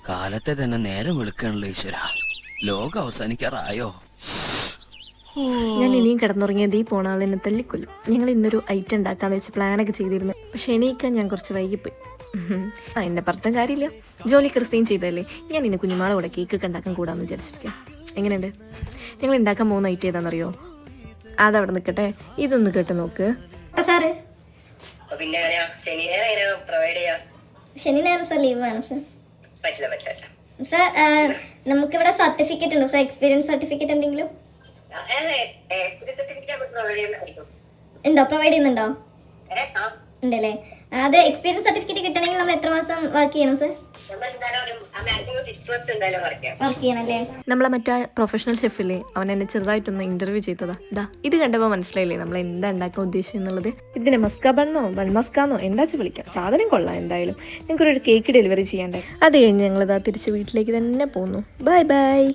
കാലത്തെ തന്നെ നേരം വിളിക്കണല്ലോ ഈശ്വര. ലോകം അവസാനിക്കാറായോ? ഞാൻ ഇനിയും കിടന്നുറങ്ങിയത് ഈ പോണ ആളെന്നെ തല്ലിക്കൊല്ലും. ഞങ്ങൾ ഇന്നൊരു ഐറ്റം ഉണ്ടാക്കാന്ന് വെച്ച് പ്ലാനൊക്കെ ചെയ്തിരുന്നു. പക്ഷെ എണീക്കാൻ ഞാൻ കുറച്ച് വൈകിപ്പോയി. എന്നെ പറഞ്ഞിട്ടും കാര്യമില്ല, ജോലിക്ക് റിസൈൻ ചെയ്തതല്ലേ. ഞാൻ ഇന്ന് കുഞ്ഞുമാളെ കൂടെ കേക്കൊക്കെ ഉണ്ടാക്കാൻ കൂടാന്ന് വിചാരിച്ചിരിക്കാം. എങ്ങനെയുണ്ട്? ഞങ്ങൾ ഉണ്ടാക്കാൻ പോകുന്ന ഐറ്റം ഏതാണെന്നറിയോ? അതവിടെ നിൽക്കട്ടെ, ഇതൊന്ന് കേട്ട് നോക്ക്. ശനി ഞായർ സാർ ലീവ് വേണം സാർ. സാർ നമുക്കിവിടെ സർട്ടിഫിക്കറ്റ് ഉണ്ടോ സാർ? എക്സ്പീരിയൻസ് സർട്ടിഫിക്കറ്റ് എന്തെങ്കിലും ഉണ്ടോ? പ്രൊവൈഡ് ചെയ്യുന്നുണ്ടോ? ഉണ്ടല്ലേ. അത് എക്സ്പീരിയൻസ് സർട്ടിഫിക്കറ്റ് കിട്ടണമെങ്കിൽ നമ്മൾ എത്ര മാസം വർക്ക് ചെയ്യണം സാർ? വർക്ക് ചെയ്യണല്ലേ. നമ്മളെ മറ്റേ പ്രൊഫഷണൽ ഷെഫില്ലേ, അവൻ എന്നെ ചെറുതായിട്ടൊന്ന് ഇന്റർവ്യൂ ചെയ്തതാ. ഇത് കണ്ടപ്പോൾ മനസ്സിലായില്ലേ നമ്മൾ എന്താ ഉണ്ടാക്കാൻ ഉദ്ദേശിച്ചെന്നുള്ളത്. ഇതിനെ മസ്ക ബണ്ണോ ബൺമസ്കാന്നോ എന്താച്ച് വിളിക്കാം, സാധനം കൊള്ളാം. എന്തായാലും ഞങ്ങൾക്കൊരു കേക്ക് ഡെലിവറി ചെയ്യണ്ടേ. അത് കഴിഞ്ഞ് ഞങ്ങളിതാ തിരിച്ച് വീട്ടിലേക്ക് തന്നെ പോന്നു. Bye bye.